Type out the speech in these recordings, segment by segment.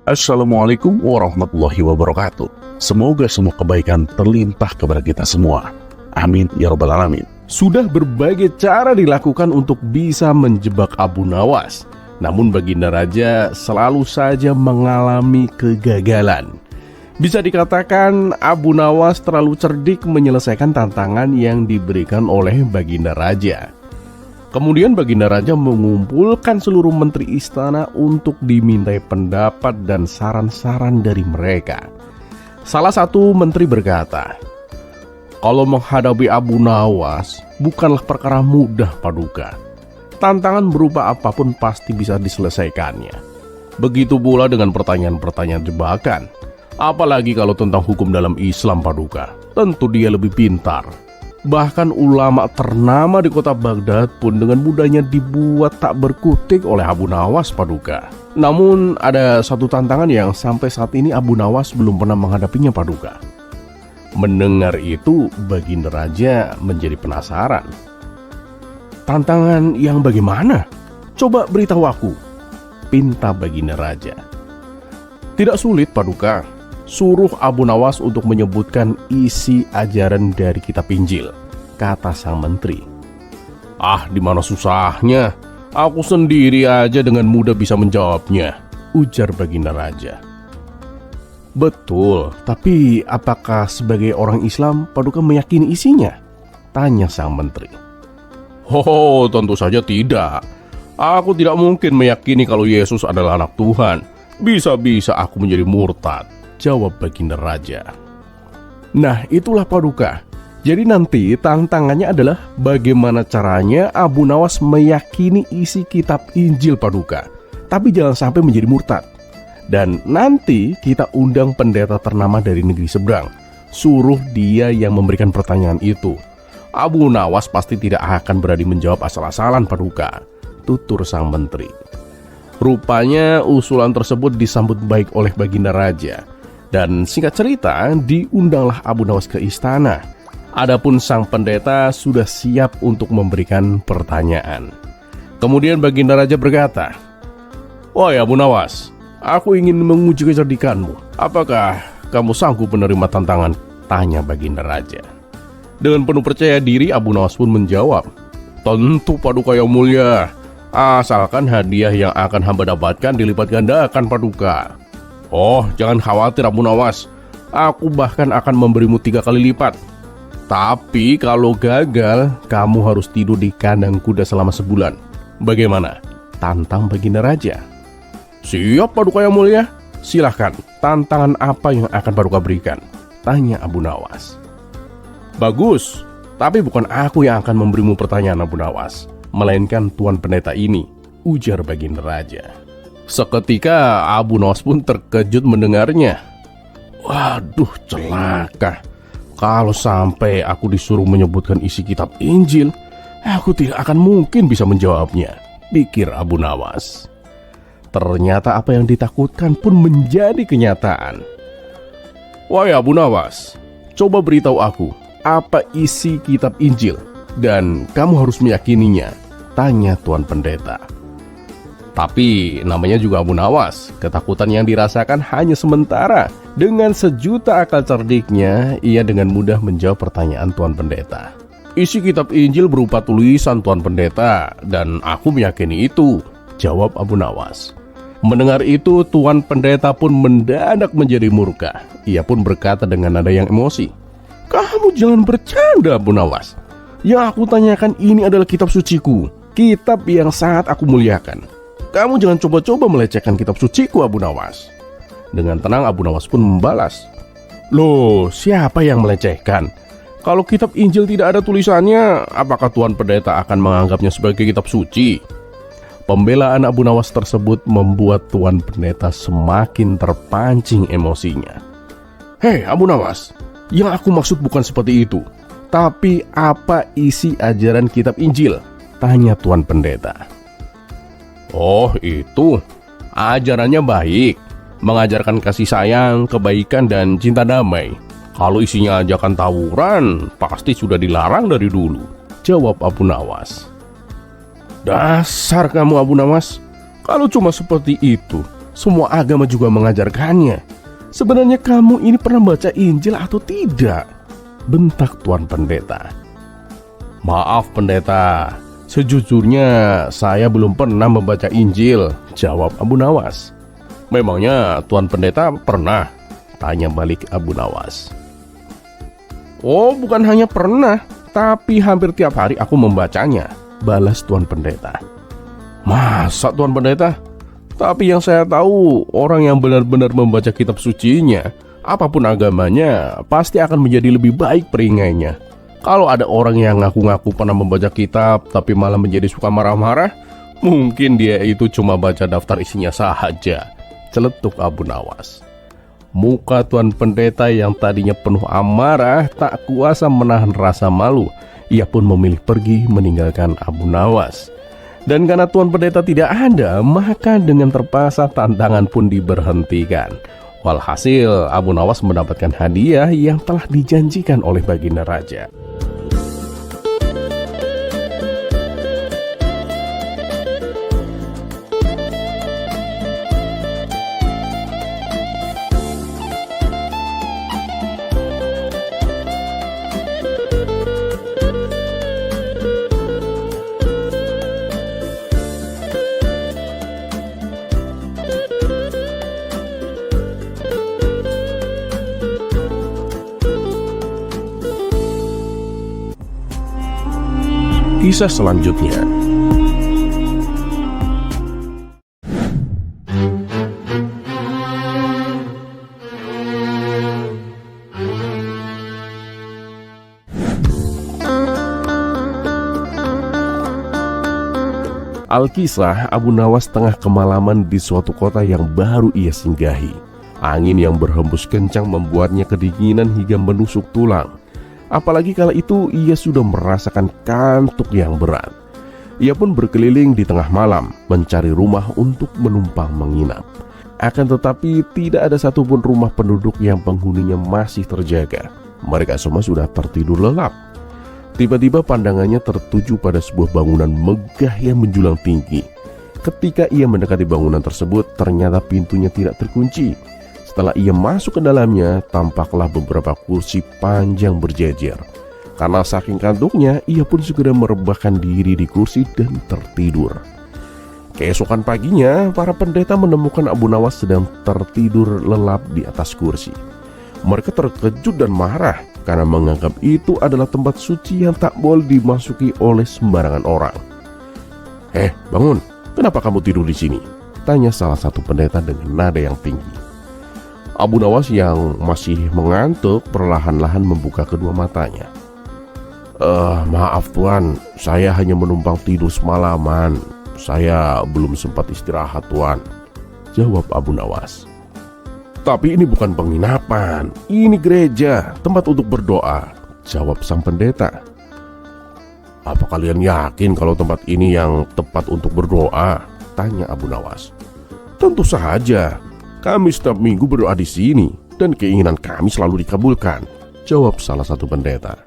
Assalamualaikum warahmatullahi wabarakatuh. Semoga semua kebaikan terlimpah kepada kita semua. Amin ya rabbal alamin. Sudah berbagai cara dilakukan untuk bisa menjebak Abu Nawas. Namun Baginda Raja selalu saja mengalami kegagalan. Bisa dikatakan Abu Nawas terlalu cerdik menyelesaikan tantangan yang diberikan oleh Baginda Raja. Kemudian Baginda Raja mengumpulkan seluruh menteri istana untuk dimintai pendapat dan saran-saran dari mereka. Salah satu menteri berkata, "Kalau menghadapi Abu Nawas bukanlah perkara mudah, Paduka. Tantangan berupa apapun pasti bisa diselesaikannya. Begitu pula dengan pertanyaan-pertanyaan jebakan. Apalagi kalau tentang hukum dalam Islam, Paduka. Tentu dia lebih pintar. Bahkan ulama ternama di kota Baghdad pun dengan mudahnya dibuat tak berkutik oleh Abu Nawas, Paduka. Namun ada satu tantangan yang sampai saat ini Abu Nawas belum pernah menghadapinya, Paduka." Mendengar itu, Baginda Raja menjadi penasaran. "Tantangan yang bagaimana? Coba beritahu aku," pinta Baginda Raja. "Tidak sulit, Paduka. Suruh Abu Nawas untuk menyebutkan isi ajaran dari kitab Injil," kata sang menteri. "Ah, di mana susahnya? Aku sendiri aja dengan mudah bisa menjawabnya," ujar Baginda Raja. "Betul, tapi apakah sebagai orang Islam Paduka meyakini isinya?" tanya sang menteri. "Oh, tentu saja tidak. Aku tidak mungkin meyakini kalau Yesus adalah anak Tuhan. Bisa-bisa aku menjadi murtad," jawab Baginda Raja. Nah, itulah Paduka. Jadi nanti tantangannya adalah bagaimana caranya Abu Nawas meyakini isi kitab Injil, Paduka. Tapi jangan sampai menjadi murtad. Dan nanti kita undang pendeta ternama dari negeri seberang. Suruh dia yang memberikan pertanyaan itu. Abu Nawas pasti tidak akan berani menjawab asal-asalan, Paduka, tutur sang menteri. Rupanya usulan tersebut disambut baik oleh Baginda Raja. Dan singkat cerita, diundanglah Abu Nawas ke istana. Adapun sang pendeta sudah siap untuk memberikan pertanyaan. Kemudian Baginda Raja berkata, "Wahai Abu Nawas, aku ingin menguji kecerdikanmu. Apakah kamu sanggup menerima tantangan?" tanya Baginda Raja. Dengan penuh percaya diri, Abu Nawas pun menjawab, "Tentu, Paduka yang mulia. Asalkan hadiah yang akan hamba dapatkan dilipat gandakan, Paduka." "Oh, jangan khawatir Abu Nawas. Aku bahkan akan memberimu 3 kali lipat. Tapi kalau gagal, kamu harus tidur di kandang kuda selama sebulan. Bagaimana?" tantang Baginda Raja. "Siap, Paduka yang mulia. Silahkan, tantangan apa yang akan Paduka berikan?" tanya Abu Nawas. "Bagus, tapi bukan aku yang akan memberimu pertanyaan, Abu Nawas, melainkan Tuan Pendeta ini," ujar Baginda Raja. Seketika Abu Nawas pun terkejut mendengarnya. "Waduh, celaka. Kalau sampai aku disuruh menyebutkan isi kitab Injil, aku tidak akan mungkin bisa menjawabnya," pikir Abu Nawas. Ternyata apa yang ditakutkan pun menjadi kenyataan. "Wahai Abu Nawas, coba beritahu aku, apa isi kitab Injil? Dan kamu harus meyakininya," tanya Tuan Pendeta. Tapi namanya juga Abu Nawas, ketakutan yang dirasakan hanya sementara. Dengan sejuta akal cerdiknya, ia dengan mudah menjawab pertanyaan Tuan Pendeta. "Isi kitab Injil berupa tulisan Tuan Pendeta, dan aku meyakini itu," jawab Abu Nawas. Mendengar itu, Tuan Pendeta pun mendadak menjadi murka. Ia pun berkata dengan nada yang emosi, "Kamu jangan bercanda, Abu Nawas. Yang aku tanyakan ini adalah kitab suciku, kitab yang sangat aku muliakan. Kamu jangan coba-coba melecehkan kitab suciku, Abu Nawas." Dengan tenang Abu Nawas pun membalas, "Loh, siapa yang melecehkan? Kalau kitab Injil tidak ada tulisannya, apakah Tuan Pendeta akan menganggapnya sebagai kitab suci?" Pembelaan Abu Nawas tersebut membuat Tuan Pendeta semakin terpancing emosinya. "Hei Abu Nawas, yang aku maksud bukan seperti itu. Tapi apa isi ajaran kitab Injil?" tanya Tuan Pendeta. "Oh, itu ajarannya baik, mengajarkan kasih sayang, kebaikan, dan cinta damai. Kalau isinya ajakan tawuran, pasti sudah dilarang dari dulu," jawab Abu Nawas. "Dasar kamu Abu Nawas, kalau cuma seperti itu, Semua agama juga mengajarkannya. Sebenarnya kamu ini pernah baca Injil atau tidak? Bentak Tuan Pendeta. Maaf pendeta, sejujurnya saya belum pernah membaca Injil, jawab Abu Nawas. Memangnya Tuan Pendeta pernah? Tanya balik Abu Nawas. Oh, bukan hanya pernah, tapi hampir tiap hari aku membacanya, balas Tuan Pendeta. Masa Tuan Pendeta? Tapi yang saya tahu, orang yang benar-benar membaca kitab sucinya, apapun agamanya, pasti akan menjadi lebih baik peringainya. Kalau ada orang yang ngaku-ngaku pernah membaca kitab, tapi malah menjadi suka marah-marah, mungkin dia itu cuma baca daftar isinya saja, celetuk Abu Nawas. Muka Tuan Pendeta yang tadinya penuh amarah tak kuasa menahan rasa malu. Ia pun memilih pergi meninggalkan Abu Nawas. Dan karena Tuan Pendeta tidak ada, maka dengan terpaksa tantangan pun diberhentikan. Walhasil Abu Nawas mendapatkan hadiah yang telah dijanjikan oleh Baginda Raja. Kisah selanjutnya. Alkisah, Abu Nawas tengah kemalaman di suatu kota yang baru ia singgahi. Angin yang berhembus kencang membuatnya kedinginan hingga menusuk tulang. Apalagi kala itu ia sudah merasakan kantuk yang berat. Ia pun berkeliling di tengah malam mencari rumah untuk menumpang menginap. Akan tetapi tidak ada satupun rumah penduduk yang penghuninya masih terjaga. Mereka semua sudah tertidur lelap. Tiba-tiba pandangannya tertuju pada sebuah bangunan megah yang menjulang tinggi. Ketika ia mendekati bangunan tersebut, ternyata pintunya tidak terkunci. Setelah ia masuk ke dalamnya, tampaklah beberapa kursi panjang berjejer. Karena saking kantuknya, ia pun segera merebahkan diri di kursi dan tertidur. Keesokan paginya, para pendeta menemukan Abu Nawas sedang tertidur lelap di atas kursi. Mereka terkejut dan marah karena menganggap itu adalah tempat suci yang tak boleh dimasuki oleh sembarangan orang. Bangun, kenapa kamu tidur di sini? Tanya salah satu pendeta dengan nada yang tinggi. Abu Nawas yang masih mengantuk perlahan-lahan membuka kedua matanya. Maaf Tuan, saya hanya menumpang tidur semalaman. Saya belum sempat istirahat Tuan, jawab Abu Nawas. Tapi ini bukan penginapan, ini gereja, tempat untuk berdoa, jawab sang pendeta. Apa kalian yakin kalau tempat ini yang tepat untuk berdoa? Tanya Abu Nawas. Tentu saja. Kami setiap minggu berdoa di sini dan keinginan kami selalu dikabulkan, jawab salah satu pendeta.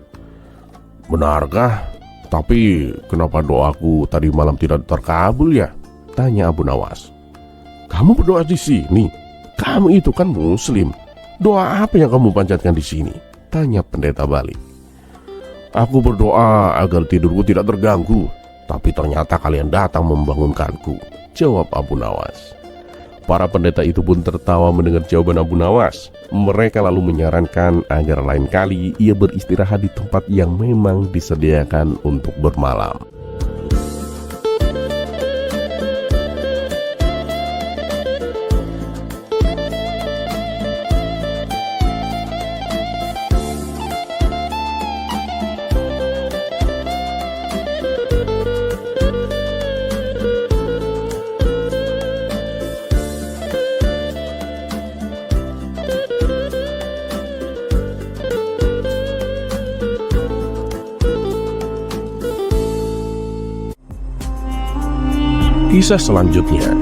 Benarkah? Tapi kenapa doaku tadi malam tidak terkabul ya? Tanya Abu Nawas. Kamu berdoa di sini? Kamu itu kan muslim. Doa apa yang kamu panjatkan di sini? Tanya pendeta balik. Aku berdoa agar tidurku tidak terganggu, tapi ternyata kalian datang membangunkanku, jawab Abu Nawas. Para pendeta itu pun tertawa mendengar jawaban Abu Nawas. Mereka lalu menyarankan agar lain kali ia beristirahat di tempat yang memang disediakan untuk bermalam. Kisah selanjutnya.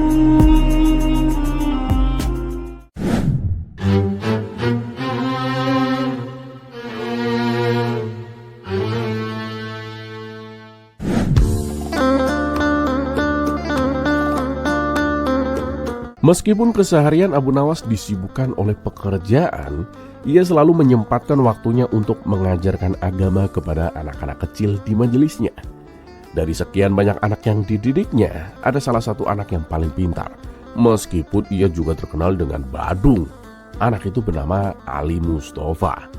Meskipun keseharian Abu Nawas disibukkan oleh pekerjaan, ia selalu menyempatkan waktunya untuk mengajarkan agama kepada anak-anak kecil di majelisnya. Dari sekian banyak anak yang dididiknya, ada salah satu anak yang paling pintar. Meskipun ia juga terkenal dengan badung. Anak itu bernama Ali Mustafa.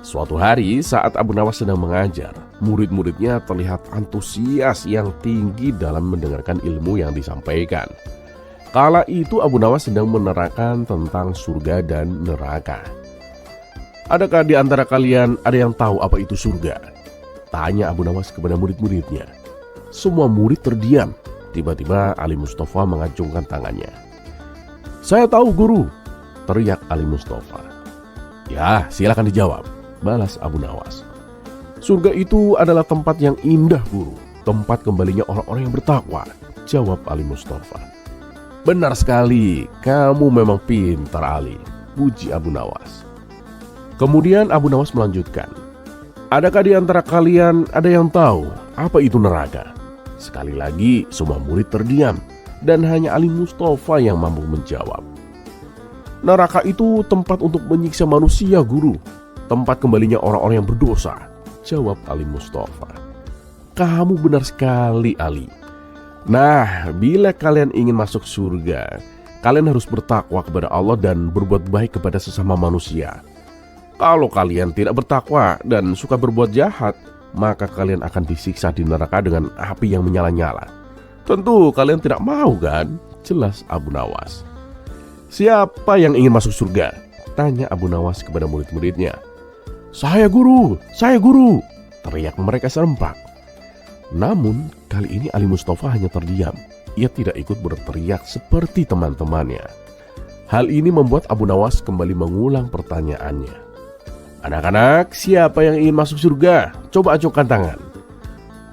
Suatu hari saat Abu Nawas sedang mengajar, murid-muridnya terlihat antusias yang tinggi dalam mendengarkan ilmu yang disampaikan. Kala itu Abu Nawas sedang menerangkan tentang surga dan neraka. "Adakah di antara kalian ada yang tahu apa itu surga?" tanya Abu Nawas kepada murid-muridnya. Semua murid terdiam. Tiba-tiba Ali Mustafa mengacungkan tangannya. "Saya tahu, guru," teriak Ali Mustafa. "Ya, silakan dijawab," balas Abu Nawas. "Surga itu adalah tempat yang indah, guru. Tempat kembalinya orang-orang yang bertakwa," jawab Ali Mustafa. "Benar sekali, kamu memang pintar, Ali," puji Abu Nawas. Kemudian Abu Nawas melanjutkan, "Adakah di antara kalian ada yang tahu apa itu neraka?" Sekali lagi semua murid terdiam dan hanya Ali Mustafa yang mampu menjawab. "Neraka itu tempat untuk menyiksa manusia, guru. Tempat kembalinya orang-orang yang berdosa," jawab Ali Mustafa. "Kamu benar sekali, Ali. Nah, bila kalian ingin masuk surga, kalian harus bertakwa kepada Allah dan berbuat baik kepada sesama manusia. Kalau kalian tidak bertakwa dan suka berbuat jahat, maka kalian akan disiksa di neraka dengan api yang menyala-nyala. Tentu kalian tidak mau, kan?" jelas Abu Nawas. "Siapa yang ingin masuk surga?" tanya Abu Nawas kepada murid-muridnya. Saya guru, teriak mereka serempak. Namun kali ini Ali Mustafa hanya terdiam. Ia tidak ikut berteriak seperti teman-temannya. Hal ini membuat Abu Nawas kembali mengulang pertanyaannya. "Anak-anak, siapa yang ingin masuk surga? Coba acungkan tangan."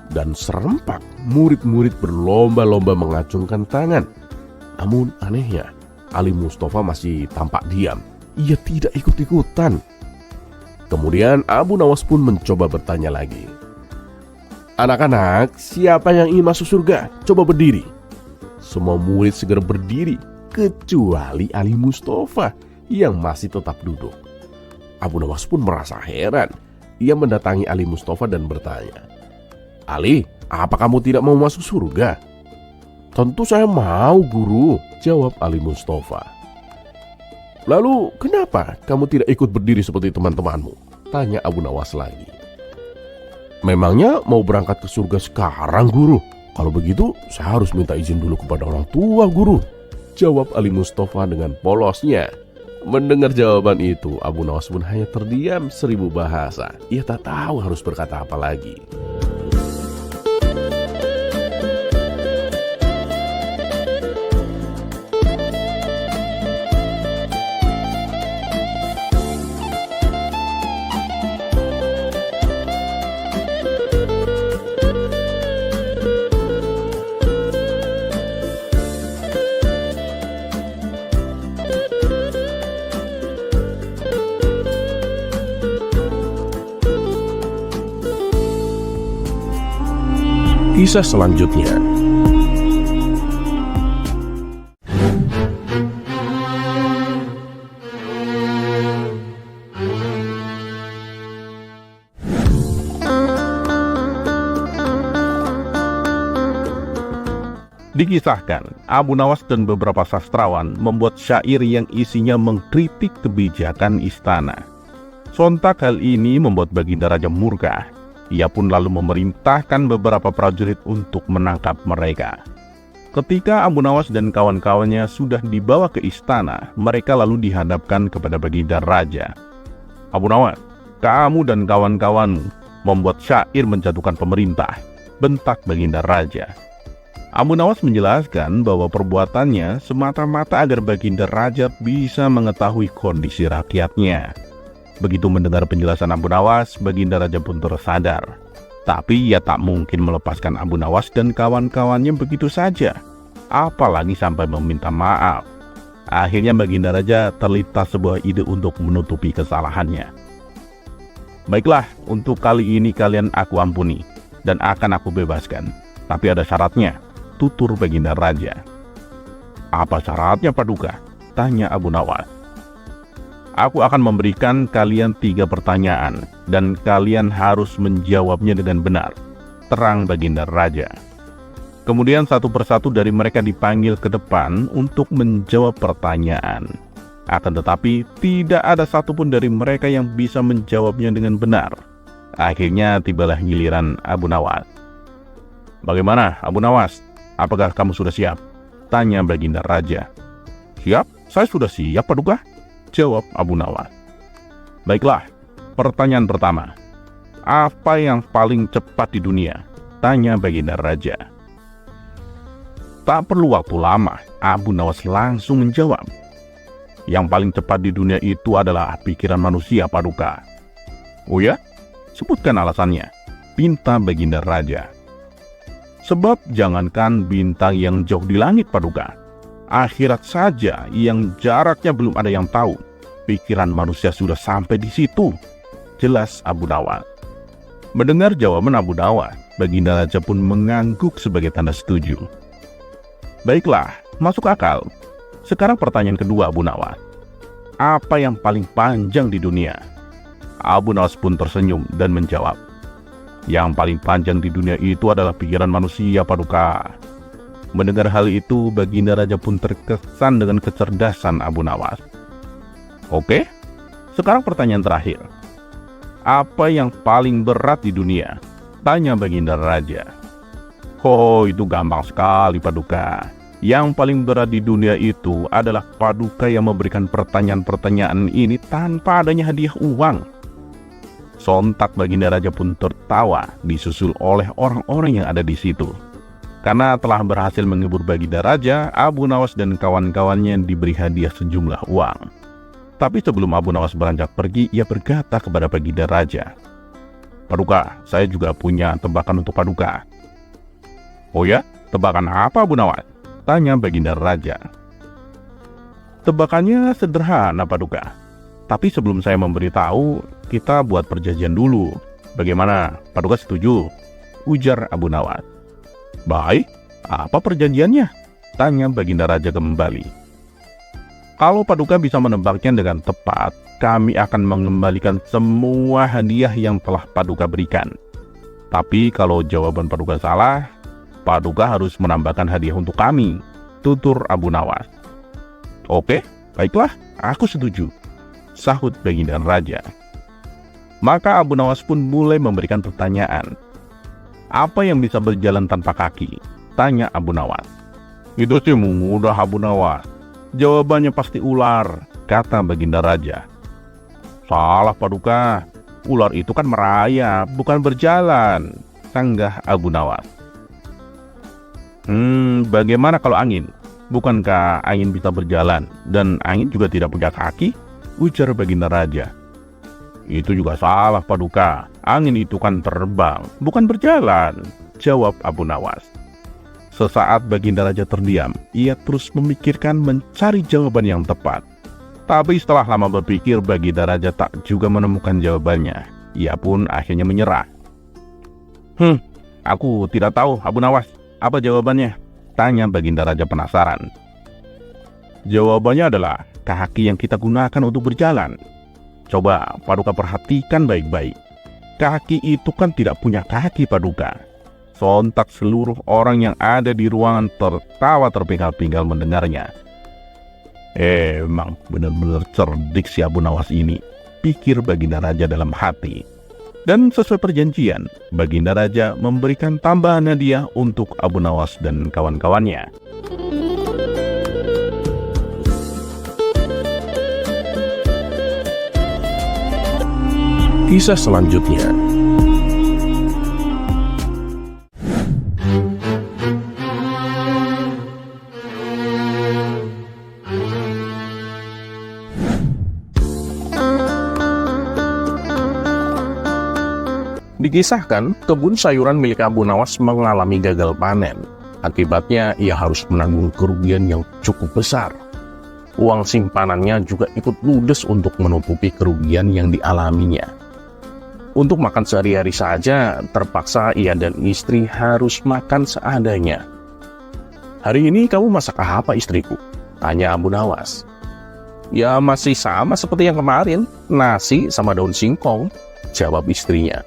Dan serempak murid-murid berlomba-lomba mengacungkan tangan. Namun anehnya, Ali Mustafa masih tampak diam. Ia tidak ikut-ikutan. Kemudian Abu Nawas pun mencoba bertanya lagi. "Anak-anak, siapa yang ingin masuk surga? Coba berdiri." Semua murid segera berdiri, kecuali Ali Mustafa yang masih tetap duduk. Abu Nawas pun merasa heran. Ia mendatangi Ali Mustafa dan bertanya, "Ali, apa kamu tidak mau masuk surga?" "Tentu saya mau, guru," jawab Ali Mustafa. "Lalu kenapa kamu tidak ikut berdiri seperti teman-temanmu?" tanya Abu Nawas lagi. "Memangnya mau berangkat ke surga sekarang, guru? Kalau begitu saya harus minta izin dulu kepada orang tua, guru," jawab Ali Mustafa dengan polosnya. Mendengar jawaban itu, Abu Nawas pun hanya terdiam 1000 bahasa. Ia tak tahu harus berkata apa lagi. Kisah selanjutnya. Dikisahkan, Abu Nawas dan beberapa sastrawan membuat syair yang isinya mengkritik kebijakan istana. Sontak hal ini membuat Baginda Raja murka. Ia pun lalu memerintahkan beberapa prajurit untuk menangkap mereka. Ketika Abu Nawas dan kawan-kawannya sudah dibawa ke istana, mereka lalu dihadapkan kepada Baginda Raja. "Abu Nawas, kamu dan kawan-kawanmu membuat syair menjatuhkan pemerintah," bentak Baginda Raja. Abu Nawas menjelaskan bahwa perbuatannya semata-mata agar Baginda Raja bisa mengetahui kondisi rakyatnya. Begitu mendengar penjelasan Abu Nawas, Baginda Raja pun tersadar. Tapi ia tak mungkin melepaskan Abu Nawas dan kawan-kawannya begitu saja, apalagi sampai meminta maaf. Akhirnya Baginda Raja terlintas sebuah ide untuk menutupi kesalahannya. "Baiklah, untuk kali ini kalian aku ampuni dan akan aku bebaskan. Tapi ada syaratnya," tutur Baginda Raja. Apa syaratnya Paduka? Tanya Abu Nawas. Aku akan memberikan kalian 3 pertanyaan dan kalian harus menjawabnya dengan benar, terang Baginda Raja. Kemudian satu persatu dari mereka dipanggil ke depan untuk menjawab pertanyaan. Akan tetapi tidak ada satupun dari mereka yang bisa menjawabnya dengan benar. Akhirnya tibalah giliran Abu Nawas. Bagaimana Abu Nawas? Apakah kamu sudah siap? Tanya Baginda Raja. Siap, saya sudah siap Paduka, jawab Abu Nawas. Baiklah, pertanyaan pertama. Apa yang paling cepat di dunia? Tanya Baginda Raja. Tak perlu waktu lama, Abu Nawas langsung menjawab. Yang paling cepat di dunia itu adalah pikiran manusia Paduka. Oh ya? Sebutkan alasannya, pinta Baginda Raja. Sebab jangankan bintang yang jauh di langit Paduka, akhirat saja yang jaraknya belum ada yang tahu, pikiran manusia sudah sampai di situ, jelas Abu Nawas. Mendengar jawaban Abu Nawas, Baginda Raja pun mengangguk sebagai tanda setuju. Baiklah, masuk akal. Sekarang pertanyaan kedua Abu Nawas. Apa yang paling panjang di dunia? Abu Nawas pun tersenyum dan menjawab. Yang paling panjang di dunia itu adalah pikiran manusia Paduka. Mendengar hal itu, Baginda Raja pun terkesan dengan kecerdasan Abu Nawas. Oke, sekarang pertanyaan terakhir. Apa yang paling berat di dunia? Tanya Baginda Raja. Oh, itu gampang sekali Paduka. Yang paling berat di dunia itu adalah Paduka yang memberikan pertanyaan-pertanyaan ini tanpa adanya hadiah uang. Sontak Baginda Raja pun tertawa, disusul oleh orang-orang yang ada di situ. Karena telah berhasil menghibur Baginda Raja, Abu Nawas dan kawan-kawannya diberi hadiah sejumlah uang. Tapi sebelum Abu Nawas beranjak pergi, ia berkata kepada Baginda Raja, Paduka, saya juga punya tebakan untuk Paduka. Oh ya? Tebakan apa Abu Nawas? Tanya Baginda Raja. Tebakannya sederhana Paduka. Tapi sebelum saya memberitahu, kita buat perjanjian dulu. Bagaimana? Paduka setuju? Ujar Abu Nawas. Baik, apa perjanjiannya? Tanya Baginda Raja kembali. Kalau Paduka bisa menebaknya dengan tepat, kami akan mengembalikan semua hadiah yang telah Paduka berikan. Tapi kalau jawaban Paduka salah, Paduka harus menambahkan hadiah untuk kami, tutur Abu Nawas. Oke, baiklah, aku setuju, sahut Baginda Raja. Maka Abu Nawas pun mulai memberikan pertanyaan. Apa yang bisa berjalan tanpa kaki? Tanya Abu Nawas. Itu sih mudah Abu Nawas. Jawabannya pasti ular, kata Baginda Raja. Salah Paduka, ular itu kan merayap, bukan berjalan, sanggah Abu Nawas. Bagaimana kalau angin? Bukankah angin bisa berjalan dan angin juga tidak punya kaki? Ujar Baginda Raja. Itu juga salah Paduka, angin itu kan terbang, bukan berjalan, jawab Abu Nawas. Sesaat Baginda Raja terdiam, ia terus memikirkan mencari jawaban yang tepat. Tapi setelah lama berpikir, Baginda Raja tak juga menemukan jawabannya. Ia pun akhirnya menyerah. Aku tidak tahu Abu Nawas, apa jawabannya? Tanya Baginda Raja penasaran. Jawabannya adalah kaki yang kita gunakan untuk berjalan. Coba Paduka perhatikan baik-baik. Kaki itu kan tidak punya kaki Paduka. Sontak seluruh orang yang ada di ruangan tertawa terpinggal-pinggal mendengarnya. Emang benar-benar cerdik si Abu Nawas ini, pikir Baginda Raja dalam hati. Dan sesuai perjanjian, Baginda Raja memberikan tambahan hadiah untuk Abu Nawas dan kawan-kawannya. Kisah selanjutnya. Dikisahkan, kebun sayuran milik Abu Nawas mengalami gagal panen. Akibatnya, ia harus menanggung kerugian yang cukup besar. Uang simpanannya juga ikut ludes untuk menutupi kerugian yang dialaminya. Untuk makan sehari-hari saja, terpaksa ia dan istri harus makan seadanya. "Hari ini kamu masak apa, istriku?" tanya Abu Nawas. "Ya masih sama seperti yang kemarin, nasi sama daun singkong," jawab istrinya.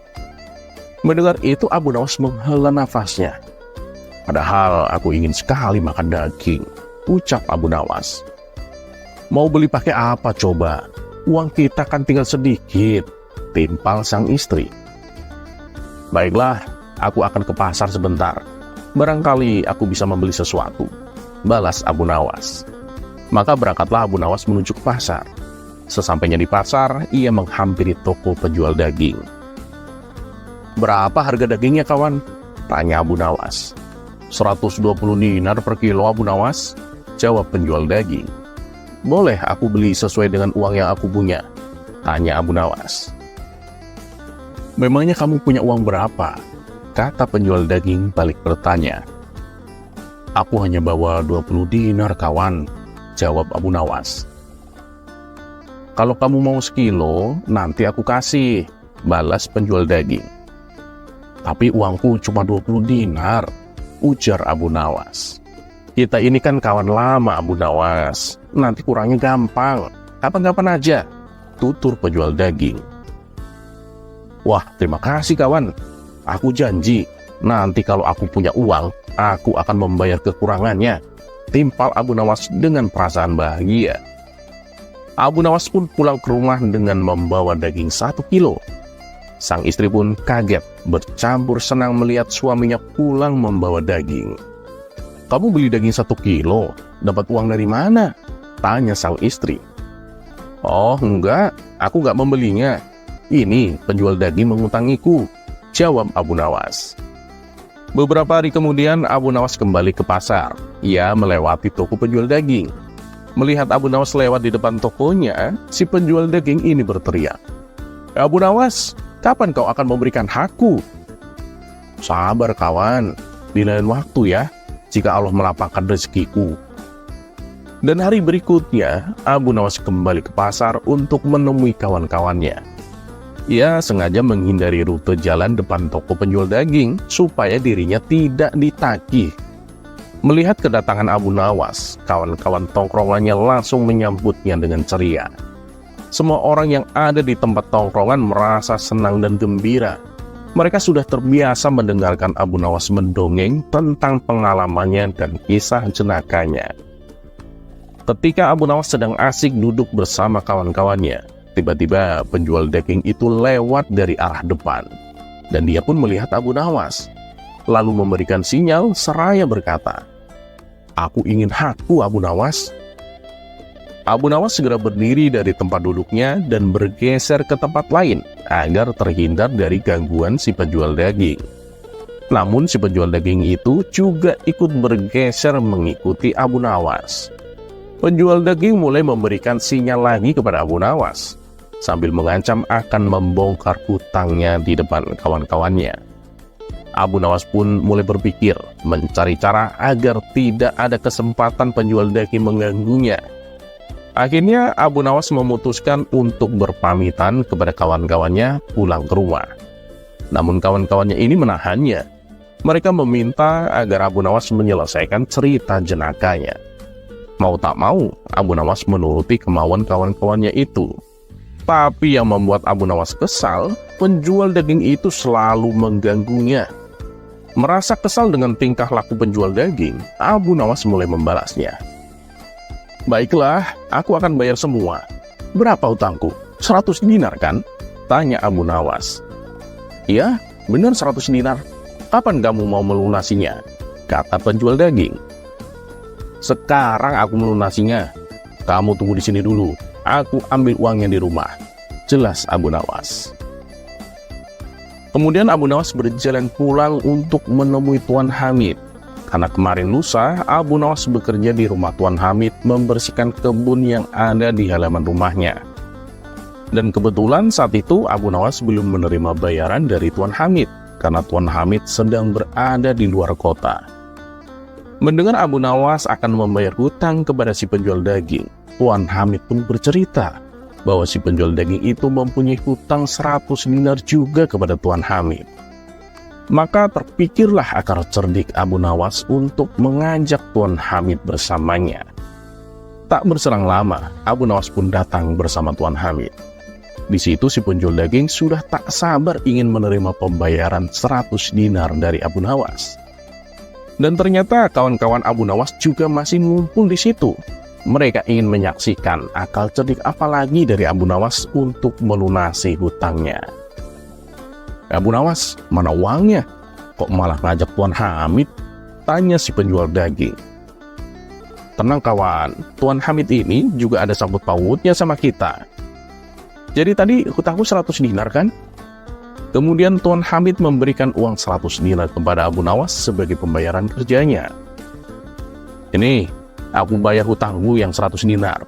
Mendengar itu Abu Nawas menghela nafasnya. "Padahal aku ingin sekali makan daging," ucap Abu Nawas. "Mau beli pakai apa coba? Uang kita kan tinggal sedikit," timpal sang istri. "Baiklah, aku akan ke pasar sebentar. Barangkali aku bisa membeli sesuatu," balas Abu Nawas. Maka berangkatlah Abu Nawas menuju ke pasar. Sesampainya di pasar, ia menghampiri toko penjual daging. "Berapa harga dagingnya, kawan?" tanya Abu Nawas. 120 dinar per kilo, Abu Nawas," jawab penjual daging. "Boleh aku beli sesuai dengan uang yang aku punya?" tanya Abu Nawas. "Memangnya kamu punya uang berapa?" kata penjual daging balik bertanya. "Aku hanya bawa 20 dinar, kawan," jawab Abu Nawas. "Kalau kamu mau sekilo, nanti aku kasih," balas penjual daging. "Tapi uangku cuma 20 dinar, ujar Abu Nawas. "Kita ini kan kawan lama, Abu Nawas. Nanti kurangnya gampang. Kapan-kapan aja," tutur penjual daging. "Wah, terima kasih kawan. Aku janji, nanti kalau aku punya uang, aku akan membayar kekurangannya," timpal Abu Nawas dengan perasaan bahagia. Abu Nawas pun pulang ke rumah dengan membawa daging 1 kilo. Sang istri pun kaget, bercampur senang melihat suaminya pulang membawa daging. "Kamu beli daging 1 kilo, dapat uang dari mana?" tanya sang istri. "Oh enggak, aku enggak membelinya. Ini penjual daging mengutangiku," jawab Abu Nawas. Beberapa hari kemudian Abu Nawas kembali ke pasar. Ia melewati toko penjual daging. Melihat Abu Nawas lewat di depan tokonya, si penjual daging ini berteriak, "Abu Nawas, kapan kau akan memberikan hakku?" "Sabar kawan, di lain waktu ya, jika Allah melapangkan rezekiku." Dan hari berikutnya, Abu Nawas kembali ke pasar untuk menemui kawan-kawannya. Ia sengaja menghindari rute jalan depan toko penjual daging supaya dirinya tidak ditagih. Melihat kedatangan Abu Nawas, kawan-kawan tongkrongannya langsung menyambutnya dengan ceria. Semua orang yang ada di tempat tongkrongan merasa senang dan gembira. Mereka sudah terbiasa mendengarkan Abu Nawas mendongeng tentang pengalamannya dan kisah jenakanya. Ketika Abu Nawas sedang asik duduk bersama kawan-kawannya, tiba-tiba penjual daging itu lewat dari arah depan. Dan dia pun melihat Abu Nawas, lalu memberikan sinyal seraya berkata, "Aku ingin hakku, Abu Nawas." Abu Nawas segera berdiri dari tempat duduknya dan bergeser ke tempat lain agar terhindar dari gangguan si penjual daging. Namun si penjual daging itu juga ikut bergeser mengikuti Abu Nawas. Penjual daging mulai memberikan sinyal lagi kepada Abu Nawas, sambil mengancam akan membongkar hutangnya di depan kawan-kawannya. Abu Nawas pun mulai berpikir mencari cara agar tidak ada kesempatan penjual daging mengganggunya. Akhirnya Abu Nawas memutuskan untuk berpamitan kepada kawan-kawannya pulang ke rumah. Namun kawan-kawannya ini menahannya. Mereka meminta agar Abu Nawas menyelesaikan cerita jenakanya. Mau tak mau, Abu Nawas menuruti kemauan kawan-kawannya itu. Tapi yang membuat Abu Nawas kesal, penjual daging itu selalu mengganggunya. Merasa kesal dengan tingkah laku penjual daging, Abu Nawas mulai membalasnya. "Baiklah, aku akan bayar semua. Berapa utangku? 100 dinar kan?" tanya Abu Nawas. "Iya, benar 100 dinar. Kapan kamu mau melunasinya?" kata penjual daging. "Sekarang aku melunasinya. Kamu tunggu di sini dulu. Aku ambil uangnya di rumah," jelas Abu Nawas. Kemudian Abu Nawas berjalan pulang untuk menemui Tuan Hamid. Karena kemarin lusa, Abu Nawas bekerja di rumah Tuan Hamid membersihkan kebun yang ada di halaman rumahnya. Dan kebetulan saat itu Abu Nawas belum menerima bayaran dari Tuan Hamid, karena Tuan Hamid sedang berada di luar kota. Mendengar Abu Nawas akan membayar hutang kepada si penjual daging, Tuan Hamid pun bercerita bahwa si penjual daging itu mempunyai hutang 100 dinar juga kepada Tuan Hamid. Maka terpikirlah akal cerdik Abu Nawas untuk mengajak Tuan Hamid bersamanya. Tak berselang lama, Abu Nawas pun datang bersama Tuan Hamid. Di situ si penjual daging sudah tak sabar ingin menerima pembayaran 100 dinar dari Abu Nawas. Dan ternyata kawan-kawan Abu Nawas juga masih ngumpul di situ. Mereka ingin menyaksikan akal cerdik apalagi dari Abu Nawas untuk melunasi hutangnya. Abu Nawas, mana uangnya? Kok malah ngajak Tuan Hamid? Tanya si penjual daging. Tenang kawan, Tuan Hamid ini juga ada sangkut pautnya sama kita. Jadi tadi hutangku 100 dinar kan? Kemudian Tuan Hamid memberikan uang 100 dinar kepada Abu Nawas sebagai pembayaran kerjanya. Ini, aku bayar hutangmu yang 100 dinar.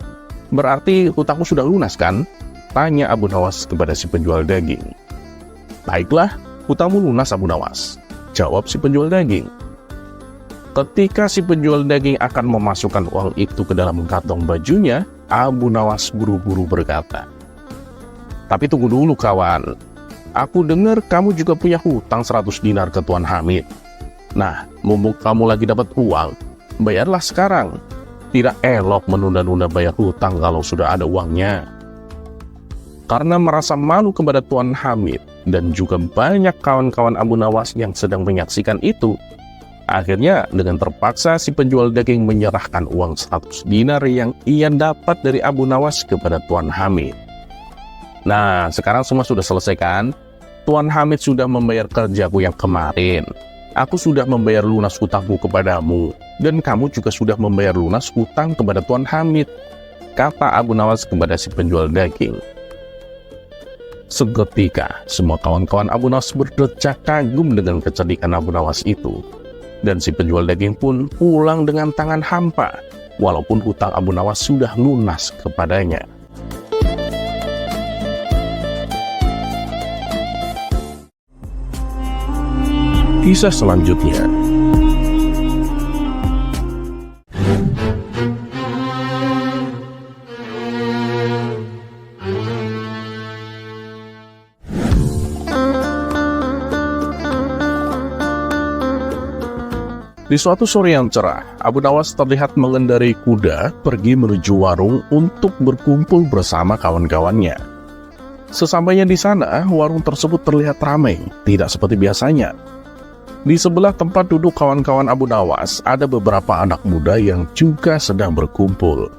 Berarti hutangku sudah lunas kan? Tanya Abu Nawas kepada si penjual daging. Baiklah, hutangmu lunas Abu Nawas, jawab si penjual daging. Ketika si penjual daging akan memasukkan uang itu ke dalam kantong bajunya, Abu Nawas buru-buru berkata, "Tapi tunggu dulu kawan, aku dengar kamu juga punya hutang 100 dinar ke Tuan Hamid. Nah, mumpung kamu lagi dapat uang, bayarlah sekarang. Tidak elok menunda-nunda bayar hutang kalau sudah ada uangnya." Karena merasa malu kepada Tuan Hamid dan juga banyak kawan-kawan Abu Nawas yang sedang menyaksikan itu, akhirnya dengan terpaksa si penjual daging menyerahkan uang 100 dinar yang ia dapat dari Abu Nawas kepada Tuan Hamid. Nah, sekarang semua sudah selesai kan? Tuan Hamid sudah membayar kerjaku yang kemarin. Aku sudah membayar lunas hutangku kepadamu, dan kamu juga sudah membayar lunas hutang kepada Tuan Hamid, kata Abu Nawas kepada si penjual daging. Seketika, semua kawan-kawan Abu Nawas berdecak kagum dengan kecerdikan Abu Nawas itu. Dan si penjual daging pun pulang dengan tangan hampa, walaupun hutang Abu Nawas sudah lunas kepadanya. Kisah selanjutnya. Di suatu sore yang cerah, Abu Nawas terlihat mengendarai kuda pergi menuju warung untuk berkumpul bersama kawan-kawannya. Sesampainya di sana, warung tersebut terlihat ramai, tidak seperti biasanya. Di sebelah tempat duduk kawan-kawan Abu Nawas, ada beberapa anak muda yang juga sedang berkumpul.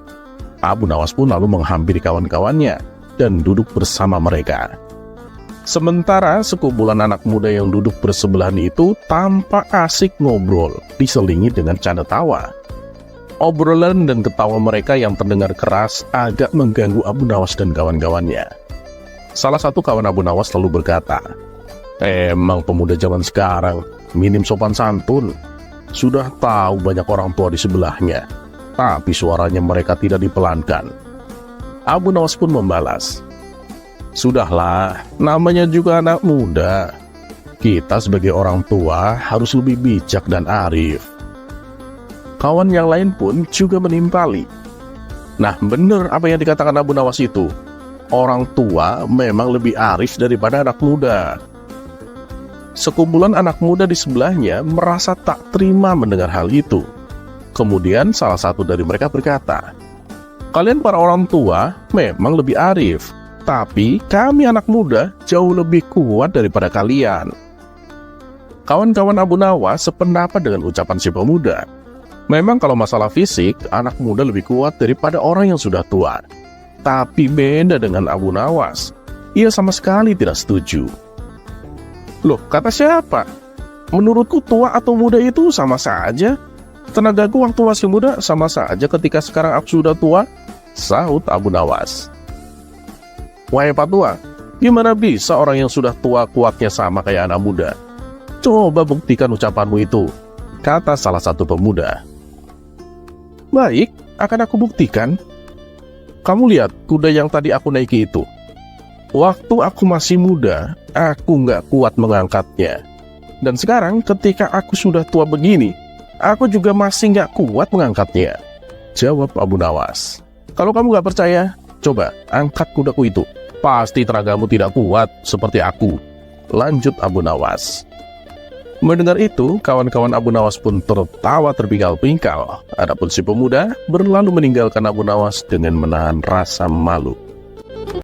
Abu Nawas pun lalu menghampiri kawan-kawannya dan duduk bersama mereka. Sementara sekumpulan anak muda yang duduk bersebelahan itu tampak asik ngobrol, diselingi dengan canda tawa. Obrolan dan ketawa mereka yang terdengar keras agak mengganggu Abu Nawas dan kawan-kawannya. Salah satu kawan Abu Nawas lalu berkata, "Emang pemuda zaman sekarang minim sopan santun. Sudah tahu banyak orang tua di sebelahnya, tapi suaranya mereka tidak dipelankan." Abu Nawas pun membalas, "Sudahlah, namanya juga anak muda. Kita sebagai orang tua harus lebih bijak dan arif." Kawan yang lain pun juga menimpali, "Nah, benar apa yang dikatakan Abu Nawas itu. Orang tua memang lebih arif daripada anak muda." Sekumpulan anak muda di sebelahnya merasa tak terima mendengar hal itu. Kemudian salah satu dari mereka berkata, "Kalian para orang tua memang lebih arif, tapi kami anak muda jauh lebih kuat daripada kalian." Kawan-kawan Abu Nawas sependapat dengan ucapan si pemuda. Memang kalau masalah fisik, anak muda lebih kuat daripada orang yang sudah tua. Tapi beda dengan Abu Nawas. Ia sama sekali tidak setuju. "Loh, kata siapa? Menurutku tua atau muda itu sama saja. Tenagaku waktu masih muda sama saja ketika sekarang aku sudah tua," sahut Abu Nawas. "Wahai Pak Tua, gimana bisa orang yang sudah tua kuatnya sama kayak anak muda? Coba buktikan ucapanmu itu," kata salah satu pemuda. "Baik, akan aku buktikan. Kamu lihat kuda yang tadi aku naiki itu. Waktu aku masih muda, aku nggak kuat mengangkatnya. Dan sekarang ketika aku sudah tua begini, aku juga masih nggak kuat mengangkatnya," jawab Abu Nawas. "Kalau kamu nggak percaya, coba angkat kudaku itu. Pasti tenagamu tidak kuat seperti aku," lanjut Abu Nawas. Mendengar itu, kawan-kawan Abu Nawas pun tertawa terpingkal-pingkal. Adapun si pemuda berlalu meninggalkan Abu Nawas dengan menahan rasa malu.